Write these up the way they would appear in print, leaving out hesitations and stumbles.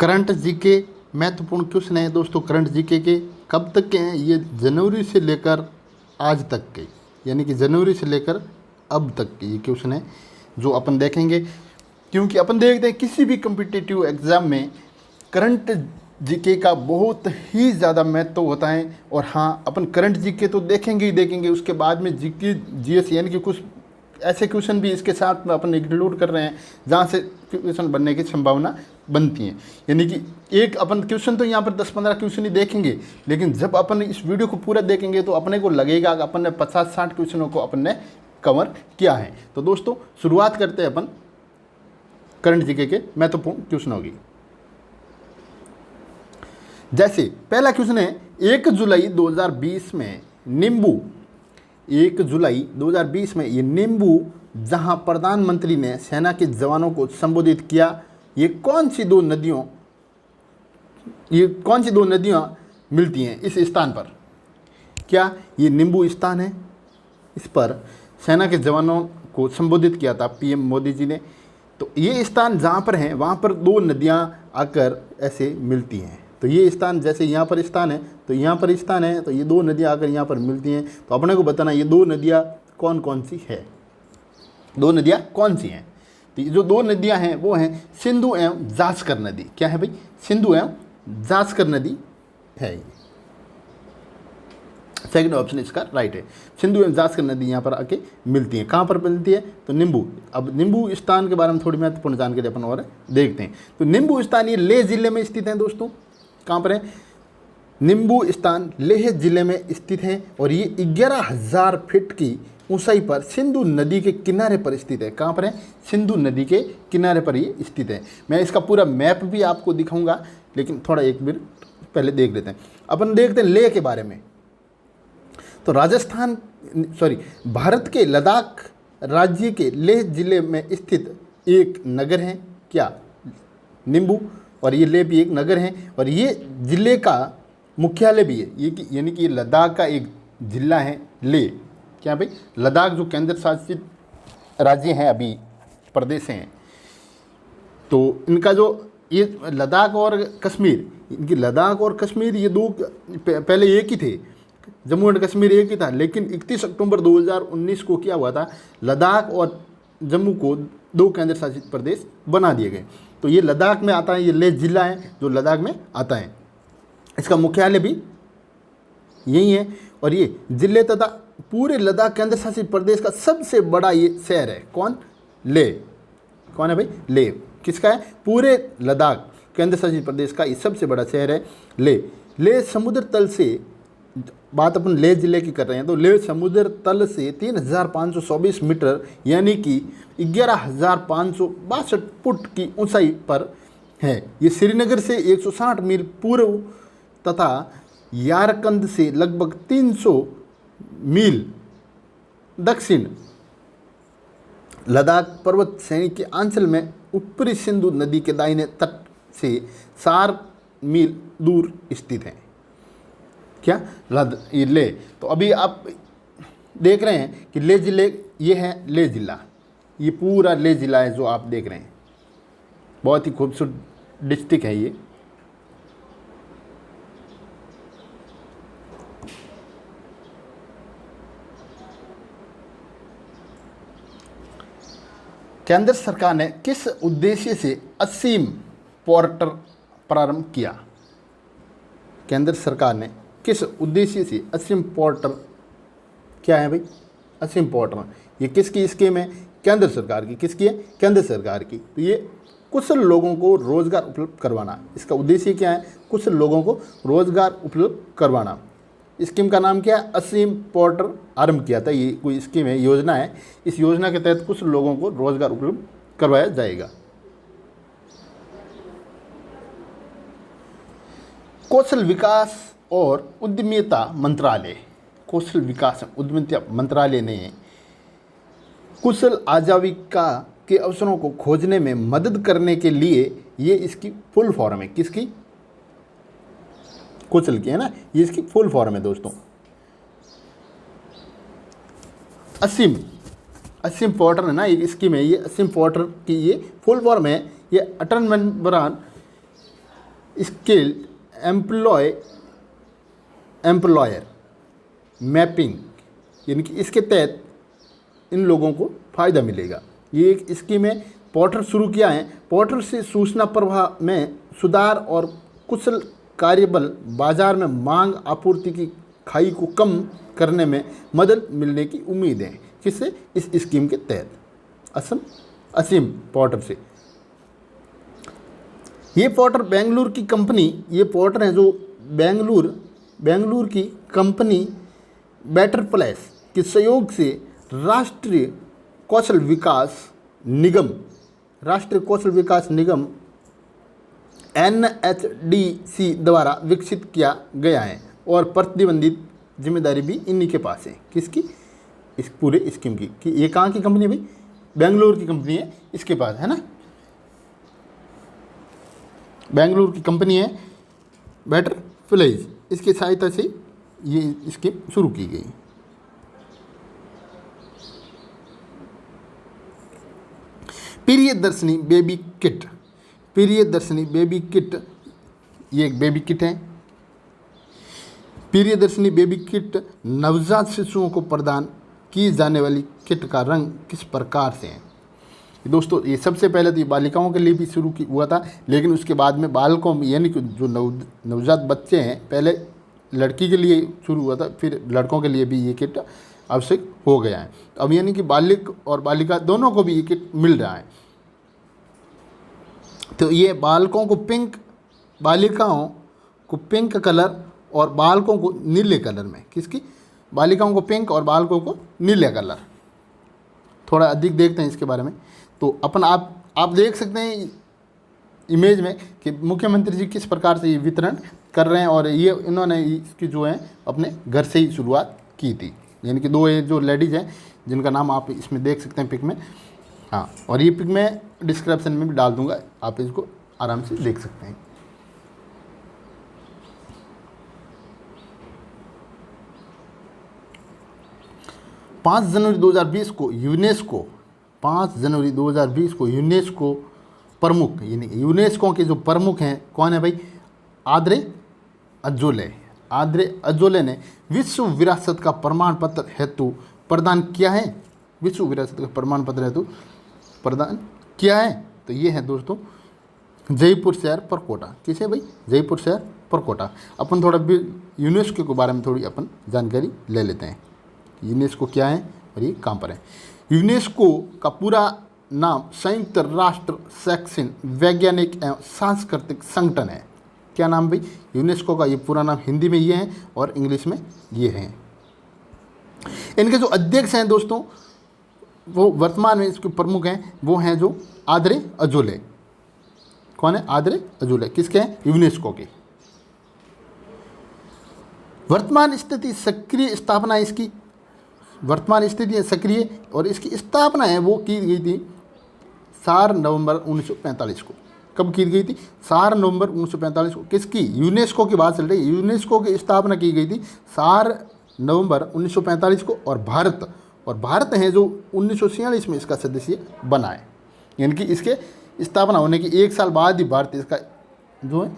Current GK महत्वपूर्ण question है दोस्तों। करंट जीके के कब तक के हैं? ये जनवरी से लेकर आज तक के, यानी कि जनवरी से लेकर अब तक के ये क्वेश्चन है जो अपन देखेंगे। क्योंकि अपन देखते हैं किसी भी कम्पिटिटिव एग्ज़ाम में करंट जीके का बहुत ही ज़्यादा महत्व होता है। और हाँ, अपन करंट जीके तो देखेंगे ही देखेंगे, उसके बाद में जीके जीएस यानी कि कुछ ऐसे क्वेश्चन भी इसके साथ में अपन इंक्लूड कर रहे हैं जहाँ से क्वेश्चन बनने की संभावना बनती है। यानी कि एक अपन क्वेश्चन तो यहाँ पर 10-15 क्वेश्चन ही देखेंगे, लेकिन जब अपन इस वीडियो को पूरा देखेंगे तो अपने को लगेगा कि अपन ने 50-60 क्वेश्चनों को अपन ने कवर किया है। तो दोस्तों शुरुआत करते हैं अपन करंट जीके के महत्वपूर्ण क्वेश्चन होगी। जैसे पहला क्वेश्चन है, 1 जुलाई 2020 में नींबू 1 जुलाई 2020 में ये नींबू जहां प्रधानमंत्री ने सेना के जवानों को संबोधित किया, ये कौन सी दो नदियां मिलती हैं इस स्थान पर? क्या ये नींबू स्थान है? इस पर सेना के जवानों को संबोधित किया था पीएम मोदी जी ने। तो ये स्थान जहाँ पर है वहाँ पर दो नदियाँ आकर ऐसे मिलती हैं। तो ये स्थान, जैसे यहाँ पर स्थान है तो यहाँ पर स्थान है, तो ये दो नदियाँ आकर यहाँ पर मिलती हैं। तो अपने को बताना ये दो नदियाँ कौन कौन सी है, दो नदियाँ कौन सी हैं? तो ये जो दो नदियाँ हैं वो हैं सिंधु एवं जास्कर नदी। क्या है भाई? सिंधु एवं जास्कर नदी है। सेकंड ऑप्शन इसका राइट है। सिंधु एवं जास्कर नदी यहाँ पर आके मिलती है। कहाँ पर मिलती है? तो नींबू। अब नींबू स्थान के बारे में थोड़ी महत्वपूर्ण जानकारी अपन और देखते हैं। तो नींबू स्थान ये लेह जिले में स्थित है दोस्तों। कहाँ पर है? नींबू स्थान लेह जिले में स्थित है और ये 11,000 फीट की ऊंचाई पर सिंधु नदी के किनारे पर स्थित है। कहाँ पर है? सिंधु नदी के किनारे पर ये स्थित है। मैं इसका पूरा मैप भी आपको दिखाऊंगा, लेकिन थोड़ा एक मिनट पहले देख लेते हैं। अपन देखते हैं लेह के बारे में। तो भारत के लद्दाख राज्य के लेह जिले में स्थित एक नगर है। क्या? नींबू। और ये लेह भी एक नगर है और ये ज़िले का मुख्यालय भी है। ये यानी कि लद्दाख का एक ज़िला है लेह। क्या भाई? लद्दाख जो केंद्र शासित राज्य हैं, अभी प्रदेश हैं, तो इनका जो ये लद्दाख और कश्मीर, इनकी लद्दाख और कश्मीर ये दो पहले एक ही थे, जम्मू एंड कश्मीर एक ही था। लेकिन 31 अक्टूबर 2019 को क्या हुआ था, लद्दाख और जम्मू को दो केंद्र शासित प्रदेश बना दिए गए। तो ये लद्दाख में आता है, ये लेह जिला है जो लद्दाख में आता है। इसका मुख्यालय भी यही है और ये जिले तथा पूरे लद्दाख केंद्र शासित प्रदेश का सबसे बड़ा ये शहर है। कौन? लेह। कौन है भाई? लेह। किसका है? पूरे लद्दाख केंद्र शासित प्रदेश का ये सबसे बड़ा शहर है लेह। लेह समुद्र तल से, बात अपन लेह जिले की कर रहे हैं, तो लेह समुद्र तल से 3,524 मीटर यानी कि 11,562 फुट की ऊंचाई पर है। ये श्रीनगर से 160 मील पूर्व तथा यारकंद से लगभग 300 मील दक्षिण लद्दाख पर्वत श्रेणी के अंचल में ऊपरी सिंधु नदी के दाहिने तट से 4 मील दूर स्थित है। क्या? ये लेह। तो अभी आप देख रहे हैं कि लेह जिले, ये है लेह जिला, ये पूरा लेह जिला है जो आप देख रहे हैं। बहुत ही खूबसूरत डिस्ट्रिक्ट है ये। केंद्र सरकार ने किस उद्देश्य से असीम पोर्टल प्रारंभ किया? केंद्र सरकार ने किस उद्देश्य से असीम पोर्टल, क्या है भाई? असीम पोर्टल ये किसकी स्कीम है? केंद्र सरकार की। किसकी है? केंद्र सरकार की। तो ये कुशल लोगों को रोजगार उपलब्ध करवाना, इसका उद्देश्य क्या है? कुशल लोगों को रोजगार उपलब्ध करवाना। स्कीम का नाम क्या है? असीम पोर्टल आरंभ किया था। ये कोई स्कीम है, योजना है। इस योजना के तहत कुछ लोगों को रोजगार उपलब्ध करवाया जाएगा। कौशल विकास और उद्यमिता मंत्रालय, कौशल विकास उद्यमिता मंत्रालय ने कुशल आजीविका के अवसरों को खोजने में मदद करने के लिए, ये इसकी फुल फॉर्म है। किसकी? कुशल की है ना, ये इसकी फुल फॉर्म है दोस्तों। असीम पोर्टल है ना, एक स्कीम है ये। असीम पोर्टल की ये फुल फॉर्म है। ये अटल मेंबरान स्किल्ड एम्प्लॉयर मैपिंग, यानी कि इसके तहत इन लोगों को फ़ायदा मिलेगा। ये एक स्कीम है, पोर्टल शुरू किया है। पोर्टल से सूचना प्रवाह में सुधार और कुशल कार्यबल बाजार में मांग आपूर्ति की खाई को कम करने में मदद मिलने की उम्मीद है। किससे? इस स्कीम के तहत असीम पोर्टल से। ये पोर्टल बेंगलुरु की कंपनी, ये पोर्टल है जो बेंगलुरु की कंपनी बेटर प्लेस के सहयोग से राष्ट्रीय कौशल विकास निगम NHDC द्वारा विकसित किया गया है और प्रतिबंधित जिम्मेदारी भी इन्हीं के पास है। किसकी? इस पूरे स्कीम की। कि ये कहाँ की कंपनी है भाई? बेंगलुरु की कंपनी है, इसके पास है ना। बेंगलुरु की कंपनी है बेटर प्लेस, इसकी सहायता से ये स्कीम शुरू की गई। Priyadarshini baby kit, Priyadarshini baby kit, ये एक बेबी किट है। प्रियदर्शनी बेबी किट नवजात शिशुओं को प्रदान की जाने वाली किट का रंग किस प्रकार से है? दोस्तों, ये सबसे पहले तो ये बालिकाओं के लिए भी शुरू हुआ था, लेकिन उसके बाद में बालकों में, यानी कि जो नवजात बच्चे हैं, पहले लड़की के लिए शुरू हुआ था, फिर लड़कों के लिए भी ये किट आवश्यक हो गया है। अब यानी कि बालिक और बालिका दोनों को भी ये किट मिल रहा है। तो ये बालिकाओं को पिंक कलर और बालकों को नीले कलर में, किसकी? बालिकाओं को पिंक और बालकों को नीले कलर। थोड़ा अधिक देखते हैं इसके बारे में। तो आप देख सकते हैं इमेज में कि मुख्यमंत्री जी किस प्रकार से ये वितरण कर रहे हैं, और ये इन्होंने इसकी जो है अपने घर से ही शुरुआत की थी। यानी कि दो ये जो लेडीज़ हैं जिनका नाम आप इसमें देख सकते हैं पिक में, हाँ, और ये पिक मैं डिस्क्रिप्शन में भी डाल दूंगा, आप इसको आराम से देख सकते हैं। पाँच जनवरी 2020 को यूनेस्को प्रमुख, यानी यूनेस्को के जो प्रमुख हैं कौन है भाई? आद्रे अजोले ने विश्व विरासत का प्रमाण पत्र हेतु प्रदान किया है। विश्व विरासत का प्रमाण पत्र हेतु प्रदान किया है। तो ये है दोस्तों जयपुर शहर परकोटा। किसे भाई? जयपुर शहर परकोटा। अपन थोड़ा यूनेस्को के बारे में थोड़ी अपन जानकारी ले लेते हैं। यूनेस्को क्या है और ये कहाँ पर है? यूनेस्को का पूरा नाम संयुक्त राष्ट्र शैक्षणिक, वैज्ञानिक एवं सांस्कृतिक संगठन है। क्या नाम भाई? यूनेस्को का ये पूरा नाम हिंदी में ये है और इंग्लिश में ये है। इनके जो अध्यक्ष हैं दोस्तों, वो वर्तमान में इसके प्रमुख हैं, वो हैं जो आद्रे अजोले। कौन है? आद्रे अजोले। किसके हैं? यूनेस्को के। वर्तमान स्थिति सक्रिय स्थापना, इसकी वर्तमान स्थिति है सक्रिय, और इसकी स्थापना है वो की गई थी 4 नवंबर 1945 को। कब की गई थी? 4 नवंबर 1945 को। किसकी? यूनेस्को की बात चल रही है। यूनेस्को की स्थापना की गई थी 4 नवंबर 1945 को, और भारत है जो 1946 में इसका सदस्य बना है। यानी कि इसके स्थापना होने के 1 साल बाद ही भारत इसका जो है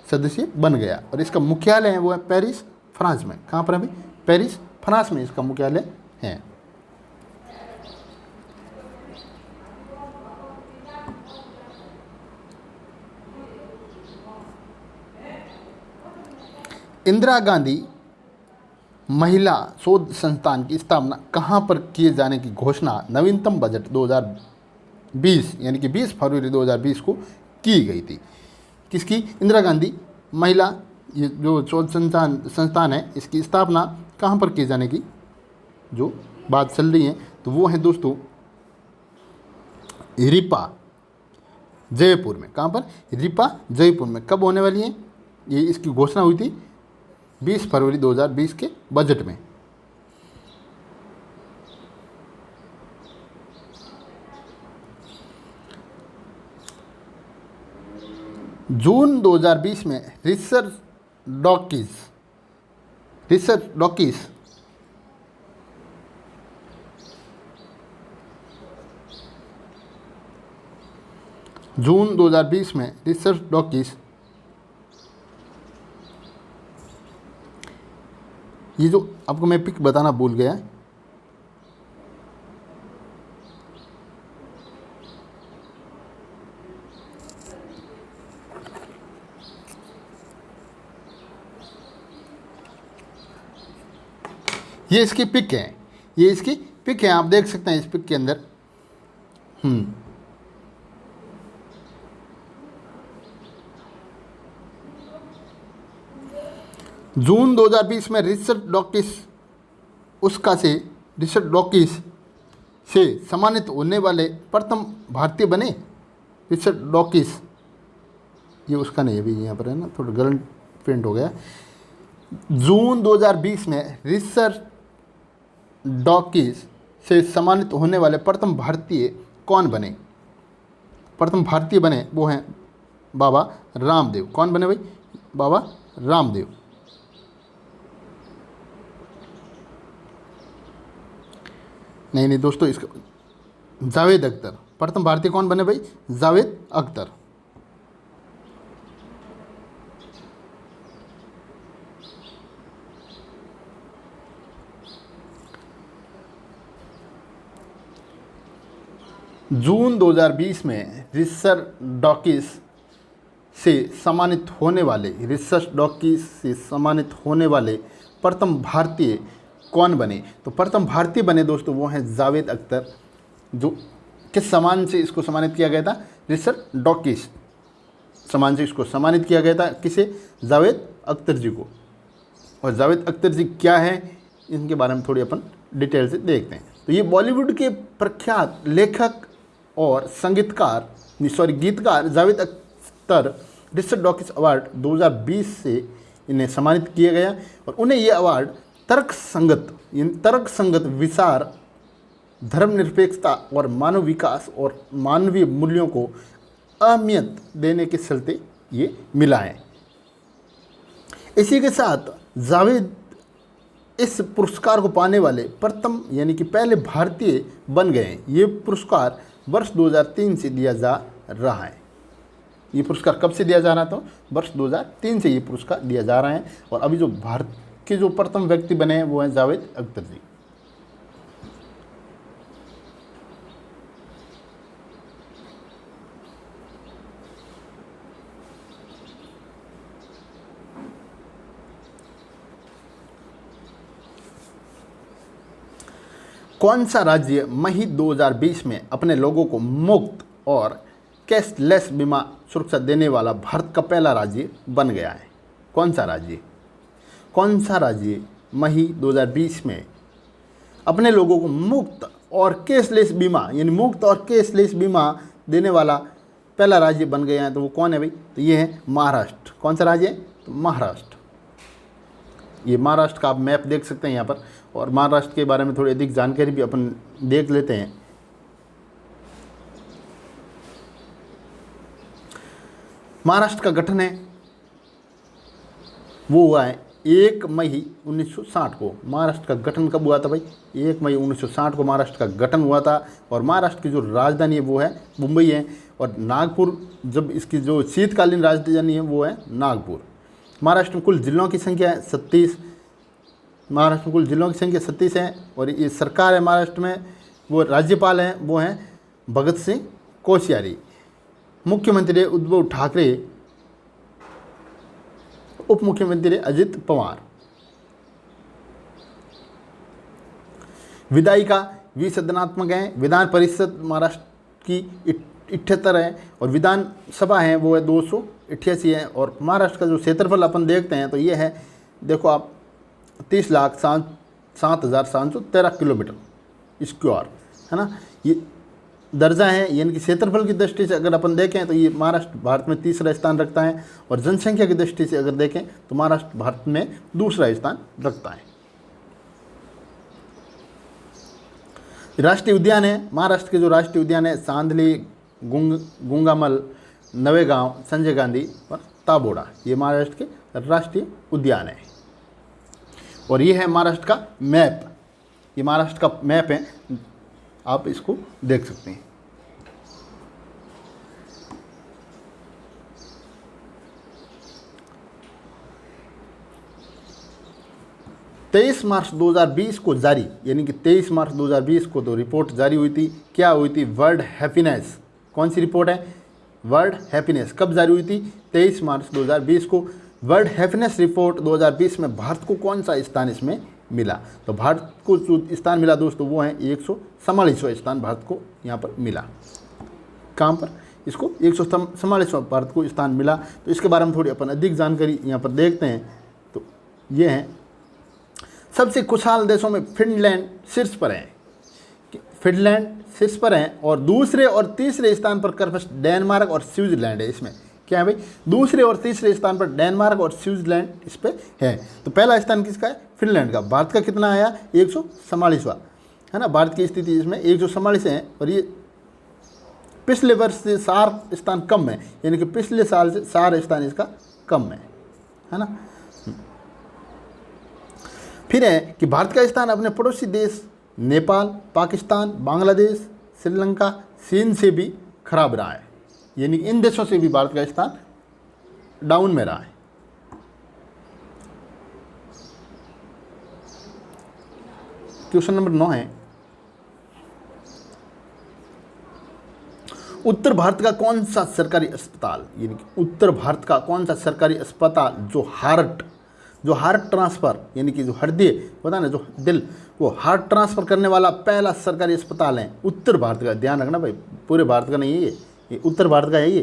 सदस्य बन गया। और इसका मुख्यालय है वो है पेरिस, फ्रांस में। कहाँ पर है भाई? पेरिस, फ्रांस में इसका मुख्यालय है। इंदिरा गांधी महिला शोध संस्थान की स्थापना कहाँ पर किए जाने की घोषणा नवीनतम बजट 2020 यानी कि 20 फरवरी 2020 को की गई थी। किसकी? इंदिरा गांधी महिला ये जो शोध संस्थान है, इसकी स्थापना कहाँ पर किए जाने की जो बात चल रही है, तो वो है दोस्तों रिपा, जयपुर में। कहाँ पर? रिपा, जयपुर में। कब होने वाली है? ये इसकी घोषणा हुई थी 20 फरवरी 2020 के बजट में। जून 2020 में रिसर्च डॉकीज जून 2020 में रिसर्च डॉकीज ये जो आपको मैं पिक बताना भूल गया, ये इसकी पिक है, ये इसकी पिक है, आप देख सकते हैं इस पिक के अंदर। जून 2020 में रिचर्ड डॉकिस से सम्मानित होने वाले प्रथम भारतीय बने। रिचर्ड डॉकिस, ये उसका नहीं है अभी, यहाँ पर है ना, थोड़ा गलत प्रिंट हो गया। जून 2020 में रिचर्ड डॉकिस से सम्मानित होने वाले प्रथम भारतीय कौन बने? प्रथम भारतीय बने वो हैं बाबा रामदेव। कौन बने भाई? बाबा रामदेव। नहीं दोस्तों, इसका जावेद अख्तर। प्रथम भारतीय कौन बने भाई? जावेद अख्तर। जून 2020 में रिचर्ड डॉकिस से सम्मानित होने वाले प्रथम भारतीय कौन बने? तो प्रथम भारतीय बने दोस्तों वो हैं जावेद अख्तर। जो किस सम्मान से इसको सम्मानित किया गया था? रिचर्ड डॉकिस सम्मान से इसको सम्मानित किया गया था। किसे? जावेद अख्तर जी को। और जावेद अख्तर जी क्या है, इनके बारे में थोड़ी अपन डिटेल से देखते हैं। तो ये बॉलीवुड के प्रख्यात लेखक और गीतकार जावेद अख्तर रिचर्ड डॉकिस अवार्ड 2020 से इन्हें सम्मानित किया गया। और उन्हें ये अवार्ड तर्कसंगत विचार, धर्मनिरपेक्षता और मानव विकास और मानवीय मूल्यों को अहमियत देने के चलते ये मिला है। इसी के साथ जावेद इस पुरस्कार को पाने वाले प्रथम यानी कि पहले भारतीय बन गए हैं। ये पुरस्कार वर्ष 2003 से दिया जा रहा है। ये पुरस्कार कब से दिया जा रहा था? वर्ष 2003 से ये पुरस्कार दिया जा रहा है। और अभी जो भारत के जो प्रथम व्यक्ति बने हैं वो हैं जावेद अख्तर जी। कौन सा राज्य मई 2020 में अपने लोगों को मुफ्त और कैशलेस बीमा सुरक्षा देने वाला भारत का पहला राज्य बन गया है? कौन सा राज्य मई 2020 में अपने लोगों को मुफ्त और कैशलेस बीमा देने वाला पहला राज्य बन गया है? तो वो कौन है भाई? तो ये है महाराष्ट्र। कौन सा राज्य है? तो महाराष्ट्र। ये महाराष्ट्र का आप मैप देख सकते हैं यहाँ पर। और महाराष्ट्र के बारे में थोड़ी अधिक जानकारी भी अपन देख लेते हैं। महाराष्ट्र का गठन है वो हुआ है 1 मई 1960 को। महाराष्ट्र का गठन कब हुआ था भाई? 1 मई 1960 को महाराष्ट्र का गठन हुआ था। और महाराष्ट्र की जो राजधानी है वो है मुंबई है। और नागपुर, जब इसकी जो शीतकालीन राजधानी है वो है नागपुर। महाराष्ट्र में कुल जिलों की संख्या है 36। महाराष्ट्र में कुल जिलों की संख्या 36 है। और ये सरकार है महाराष्ट्र में, वो राज्यपाल हैं वो हैं भगत सिंह कोश्यारी। मुख्यमंत्री उद्धव ठाकरे, उप मुख्यमंत्री अजित पवार। विधायिका 20 सदनात्मक हैं। विधान परिषद महाराष्ट्र की 78 है। और विधानसभा है वो है 288 है। और महाराष्ट्र का जो क्षेत्रफल अपन देखते हैं तो ये है, देखो आप, 30,07,713 किलोमीटर स्क्वायर है ना। ये दर्जा है, यानी कि क्षेत्रफल की दृष्टि से अगर अपन देखें तो ये महाराष्ट्र भारत में तीसरा स्थान रखता है। और जनसंख्या की दृष्टि से अगर देखें तो महाराष्ट्र भारत में दूसरा स्थान रखता है। राष्ट्रीय उद्यान है महाराष्ट्र के, जो राष्ट्रीय उद्यान है सांदली, गुंगामल, नवेगांव, संजय गांधी और ताबोड़ा, ये महाराष्ट्र के राष्ट्रीय उद्यान है। और ये है महाराष्ट्र का मैप। ये महाराष्ट्र का मैप है, आप इसको देख सकते हैं। 23 मार्च 2020 को जारी, यानी कि 23 मार्च 2020 को तो रिपोर्ट जारी हुई थी। क्या हुई थी? World happiness. कौन सी रिपोर्ट है? World happiness. कब जारी हुई थी? 23 मार्च 2020 को। वर्ल्ड हैप्पीनेस रिपोर्ट 2020 में भारत को कौन सा स्थान इसमें मिला? तो भारत को जो स्थान मिला दोस्तों वो है 144वां स्थान भारत को यहाँ पर मिला। कहाँ पर? इसको 144वां भारत को स्थान मिला। तो इसके बारे में थोड़ी अपन अधिक जानकारी यहाँ पर देखते हैं। तो ये है, सबसे खुशहाल देशों में फिनलैंड शीर्ष पर है। फिनलैंड शीर्ष पर है और दूसरे और तीसरे स्थान पर क्रमशः डेनमार्क और स्विट्जरलैंड है। इसमें क्या है भाई? दूसरे और तीसरे स्थान पर डेनमार्क और स्विट्जरलैंड इस पे है। तो पहला स्थान किसका है? फिनलैंड का। भारत का कितना आया? 144वां, है ना। भारत की स्थिति इसमें 144 है और ये पिछले वर्ष से 4 स्थान कम है, यानी कि पिछले साल से 4 स्थान इसका कम है ना। फिर है कि भारत का स्थान अपने पड़ोसी देश नेपाल, पाकिस्तान, बांग्लादेश, श्रीलंका, चीन से भी खराब रहा है, यानी इन देशों से भी भारत का स्थान डाउन में रहा है। क्वेश्चन नंबर 9 है, उत्तर भारत का कौन सा सरकारी अस्पताल, यानी कि उत्तर भारत का कौन सा सरकारी अस्पताल जो हार्ट ट्रांसफ़र, यानी कि जो हृदय पता ना, जो दिल, वो हार्ट ट्रांसफ़र करने वाला पहला सरकारी अस्पताल है उत्तर भारत का। ध्यान रखना भाई, पूरे भारत का नहीं है ये उत्तर भारत का है ये।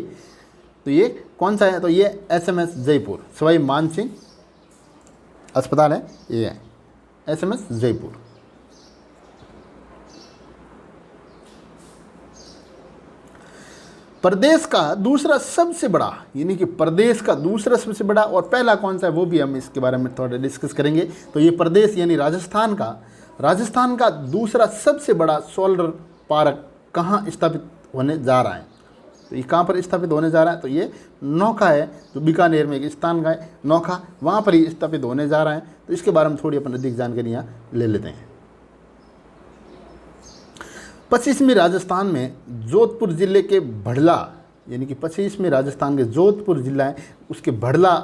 तो ये कौन सा है? तो ये SMS जयपुर, सवाई मानसिंह अस्पताल है, ये है SMS जयपुर। प्रदेश का दूसरा सबसे बड़ा, यानी कि प्रदेश का दूसरा सबसे बड़ा और पहला कौन सा है वो भी हम इसके बारे में थोड़ा डिस्कस करेंगे। तो ये प्रदेश यानी राजस्थान का दूसरा सबसे बड़ा सोलर पार्क कहाँ स्थापित होने जा रहा है? तो ये कहाँ पर स्थापित होने जा रहा है? तो ये नौखा है, जो बीकानेर में एक स्थान का है नौखा, वहाँ पर ही स्थापित होने जा रहा है। तो इसके बारे में थोड़ी अपन अधिक जानकारी यहाँ ले लेते हैं। पश्चिमी राजस्थान में जोधपुर जिले के भड़ला, यानी कि पश्चिमी राजस्थान के जोधपुर जिला है, उसके भड़ला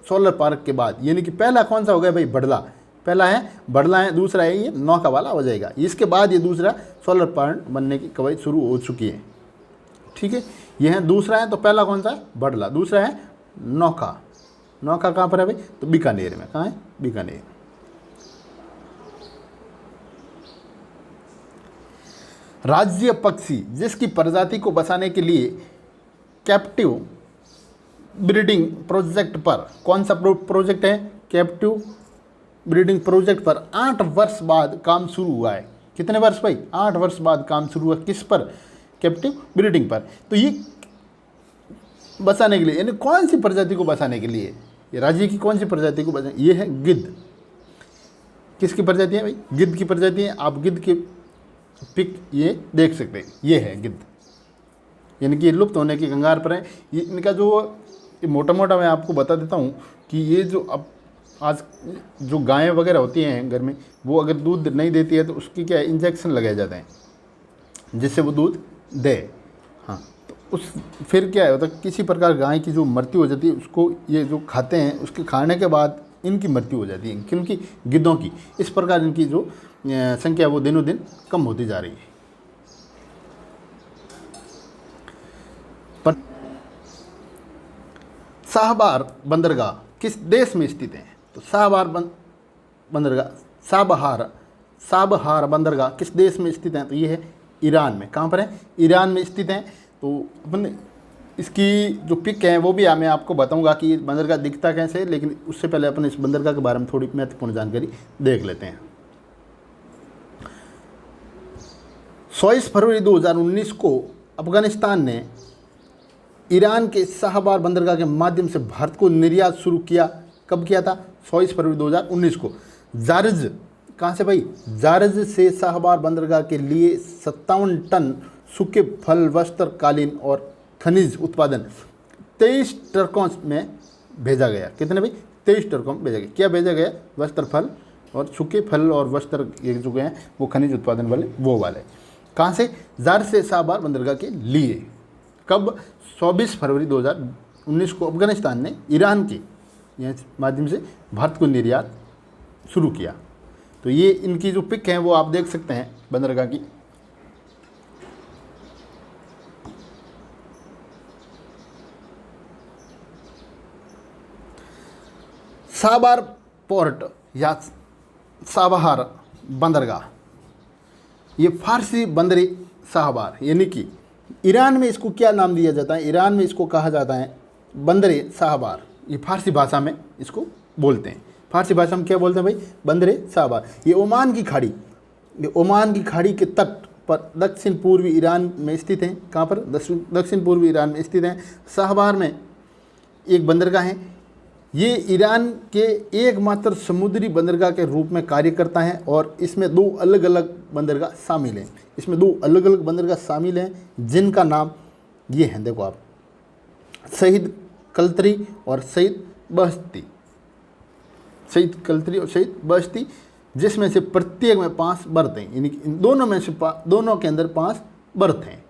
सोलर पार्क के बाद, यानी कि पहला कौन सा हो गया भाई? भड़ला। पहला है भड़ला है, दूसरा है ये नौका वाला हो जाएगा। इसके बाद ये दूसरा सोलर पार्क बनने की कवायद शुरू हो चुकी है। ठीक है, ये है दूसरा है। तो पहला कौन सा है? भड़ला। दूसरा है नौका। नौका कहाँ पर है भाई? तो बीकानेर में। कहाँ है? बीकानेर। राज्य पक्षी जिसकी प्रजाति को बचाने के लिए कैप्टिव ब्रीडिंग प्रोजेक्ट पर, कौन सा प्रोजेक्ट है? कैप्टिव ब्रीडिंग प्रोजेक्ट पर 8 वर्ष बाद काम शुरू हुआ है। कितने वर्ष भाई? 8 वर्ष बाद काम शुरू हुआ। किस पर? कैप्टिव ब्रीडिंग पर। तो ये बचाने के लिए, यानी कौन सी प्रजाति को बचाने के लिए? ये राज्य की कौन सी प्रजाति को बचाने? ये है गिद्ध। किसकी प्रजाति है भाई? गिद्ध की प्रजाति है। आप गिद्ध के पिक ये देख सकते हैं, ये है गिद्ध, यानी कि ये लुप्त होने की कगार पर है। ये इनका जो मोटा मोटा मैं आपको बता देता हूँ कि ये जो अब आज जो गायें वगैरह होती हैं घर में, वो अगर दूध नहीं देती है तो उसकी क्या है? इंजेक्शन लगाए जाते हैं जिससे वो दूध दे। हाँ, तो उस फिर क्या होता है, किसी प्रकार गाय की जो मृत्यु हो जाती है, उसको ये जो खाते हैं, उसके खाने के बाद इनकी मृत्यु हो जाती है, क्योंकि गिद्धों की। इस प्रकार इनकी जो संख्या वो दिनों दिन कम होती जा रही है। पर शाहबार बंदरगाह किस देश में स्थित है? तो शाहबार बंदरगाह, साबहार बंदरगाह किस देश में स्थित है? तो ये है ईरान में। कहाँ पर है? ईरान में स्थित है। तो अपन इसकी जो पिक है वो भी मैं आपको बताऊंगा कि ये बंदरगाह दिखता कैसे है, लेकिन उससे पहले अपन इस बंदरगाह के बारे में थोड़ी महत्वपूर्ण जानकारी देख लेते हैं। 24 फरवरी 2019 को अफगानिस्तान ने ईरान के शाहबार बंदरगाह के माध्यम से भारत को निर्यात शुरू किया। कब किया था? 24 फरवरी 2019 को। जारज, कहाँ से भाई? जारज से शाहबार बंदरगाह के लिए 57 टन सूखे फल, वस्त्र, कालीन और खनिज उत्पादन 23 ट्रकों में भेजा गया। कितने भाई? 23 ट्रकों में भेजा गया। क्या भेजा गया? वस्त्र, फल और सूखे फल और वस्त्र, ये जो हैं वो खनिज उत्पादन वाले, वो वाले। कहाँ से? जार से शाहबार बंदरगाह के लिए। कब? 24 फरवरी 2019 को अफगानिस्तान ने ईरान के माध्यम से भारत को निर्यात शुरू किया। तो ये इनकी जो पिक है वो आप देख सकते हैं बंदरगाह की। साबार पोर्ट या साबाहार बंदरगाह, ये फारसी बंदरी साहबार, यानी कि ईरान में इसको क्या नाम दिया जाता है, ईरान में इसको कहा जाता है बंदरे साहबार। ये फारसी भाषा में इसको बोलते हैं। फारसी भाषा में क्या बोलते हैं भाई, बंदरे साहबार। ये ओमान की खाड़ी, ये ओमान की खाड़ी के तट पर दक्षिण पूर्वी ईरान में स्थित हैं। कहाँ पर, दक्षिण पूर्वी ईरान में स्थित हैं। साहबार में एक बंदरगाह है। ये ईरान के एकमात्र समुद्री बंदरगाह के रूप में कार्य करता है और इसमें दो अलग अलग बंदरगाह शामिल हैं। इसमें दो अलग अलग बंदरगाह शामिल हैं जिनका नाम ये हैं, देखो आप, शहीद कल्तरी और शहीद बहस्ती। शहीद कल्तरी और शहीद बहस्ती, जिसमें से प्रत्येक में 5 बर्थ हैं, यानी कि इन दोनों में से दोनों के अंदर 5 बर्थ हैं।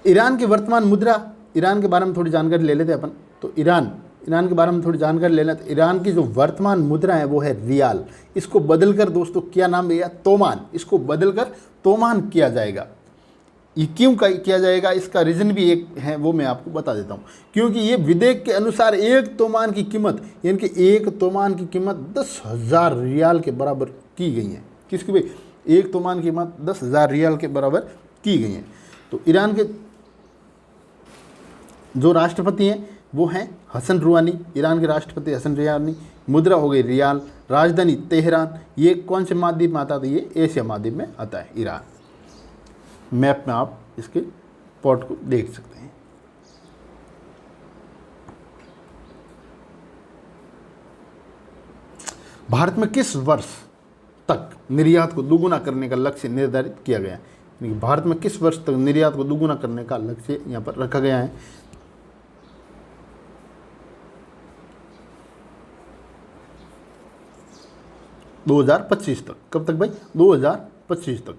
ईरान की वर्तमान मुद्रा, ईरान के बारे में थोड़ी जानकारी ले लेते हैं अपन। तो ईरान के बारे में थोड़ी जानकारी ले लेते। ईरान की जो वर्तमान मुद्रा है वो है रियाल। इसको बदलकर दोस्तों क्या नाम दिया, तोमान। इसको बदलकर तोमान किया जाएगा। ये क्यों किया जाएगा, इसका रीज़न भी एक है, वो मैं आपको बता देता हूँ। क्योंकि ये विधेयक के अनुसार एक तोमान की कीमत, यानी कि एक तोमान की कीमत 10,000 रियाल के बराबर की गई है। किसकी भाई, एक तोमान की कीमत 10,000 रियाल के बराबर की गई है। तो ईरान के जो राष्ट्रपति हैं वो हैं हसन रूहानी। ईरान के राष्ट्रपति हसन रूहानी। मुद्रा हो गई रियाल। राजधानी तेहरान। ये कौन से महाद्वीप में आता है, तो ये एशिया महाद्वीप में आता है ईरान। मैप में आप इसके पोर्ट को देख सकते हैं। भारत में किस वर्ष तक निर्यात को दोगुना करने का लक्ष्य निर्धारित किया गया है, भारत में किस वर्ष तक निर्यात को दोगुना करने का लक्ष्य यहाँ पर रखा गया है। 2025 तक। कब तक भाई, 2025 तक।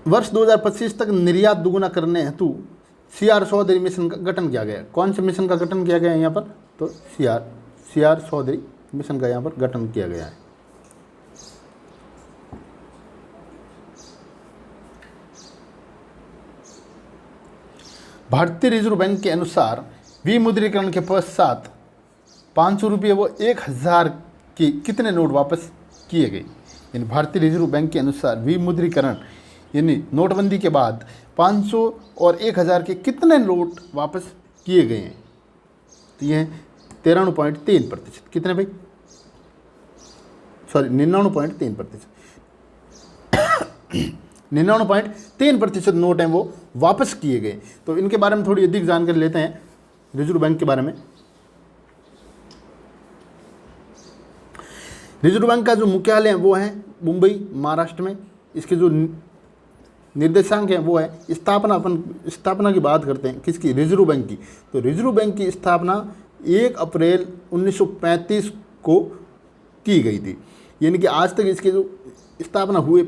वर्ष 2025 तक निर्यात दोगुना करने हेतु CR चौधरी मिशन का गठन किया गया। कौन से मिशन का गठन किया गया है यहाँ पर, तो CR चौधरी मिशन का यहाँ पर गठन किया गया है। भारतीय रिजर्व बैंक के अनुसार विमुद्रीकरण के पश्चात 500 रुपये व 1000 के कितने नोट वापस किए गए। यानी भारतीय रिजर्व बैंक के अनुसार विमुद्रीकरण यानी नोटबंदी के बाद 500 और 1000 के कितने नोट वापस किए गए हैं, तो ये 93.3%। कितने भाई, सॉरी 99.3%। 99.3% नोट हैं वो वापस किए गए। तो इनके बारे में थोड़ी अधिक जानकारी लेते हैं रिजर्व बैंक के बारे में। रिजर्व बैंक का जो मुख्यालय है वो है मुंबई, महाराष्ट्र में। इसके जो निर्देशांक है वो है स्थापना। अपन स्थापना की बात करते हैं किसकी, रिजर्व बैंक की। तो रिजर्व बैंक की स्थापना 1 अप्रैल 1935 को की गई थी। यानी कि आज तक इसके जो स्थापना हुए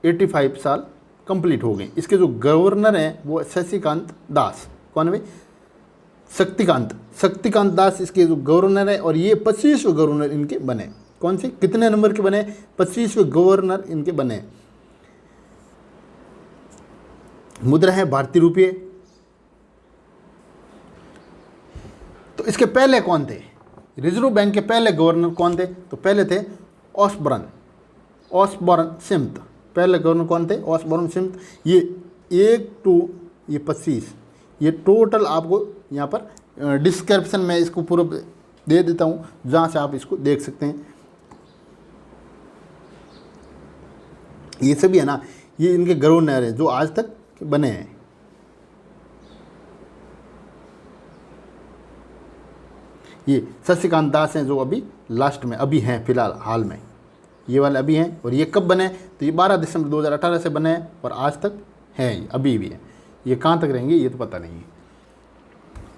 85 साल कंप्लीट हो गए। इसके जो गवर्नर हैं वो शशिकांत दास। कौन है भाई, शक्तिकांत दास इसके जो गवर्नर है। और ये 25वें गवर्नर इनके बने। कौन से, कितने नंबर के बने, 25वें गवर्नर इनके बने। मुद्रा है भारतीय रुपये। तो इसके पहले कौन थे, रिजर्व बैंक के पहले गवर्नर कौन थे, तो पहले थे ऑसबॉर्न सिम्थ। पहले गवर्नर कौन थे, ऑसबॉर्न सिम्थ। ये 1 to 25, ये टोटल आपको यहाँ पर डिस्क्रिप्शन में इसको पूरा दे देता हूँ, जहाँ से आप इसको देख सकते हैं। ये सभी है ना, ये इनके गवर्नर हैं जो आज तक बने हैं। ये शशिकांत दास हैं जो अभी लास्ट में अभी हैं, फिलहाल हाल में ये वाले अभी हैं। और ये कब बने, तो ये 12 दिसंबर 2018 से बने हैं और आज तक हैं, अभी भी हैं। ये कहाँ तक रहेंगे ये तो पता नहीं है।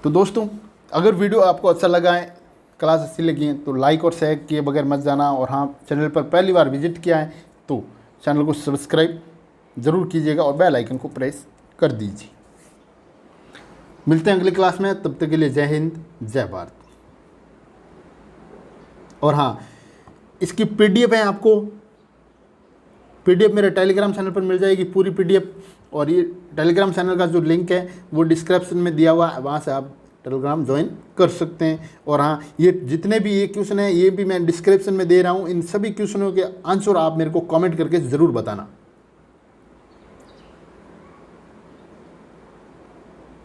तो दोस्तों, अगर वीडियो आपको अच्छा लगा है, क्लास अच्छी लगी है, तो लाइक और शेयर किए बगैर मत जाना। और हाँ, चैनल पर पहली बार विजिट किया है तो चैनल को सब्सक्राइब ज़रूर कीजिएगा और बेल आइकन को प्रेस कर दीजिए। मिलते हैं अगली क्लास में, तब तक के लिए जय हिंद, जय भारत। और हाँ, इसकी पीडीएफ है, आपको पीडीएफ मेरे टेलीग्राम चैनल पर मिल जाएगी पूरी पीडीएफ। और ये टेलीग्राम चैनल का जो लिंक है वो डिस्क्रिप्शन में दिया हुआ है, वहाँ से आप टेलीग्राम ज्वाइन कर सकते हैं। और हाँ, ये जितने भी ये क्वेश्चन हैं ये भी मैं डिस्क्रिप्शन में दे रहा हूँ। इन सभी क्वेश्चनों के आंसर आप मेरे को कमेंट करके ज़रूर बताना।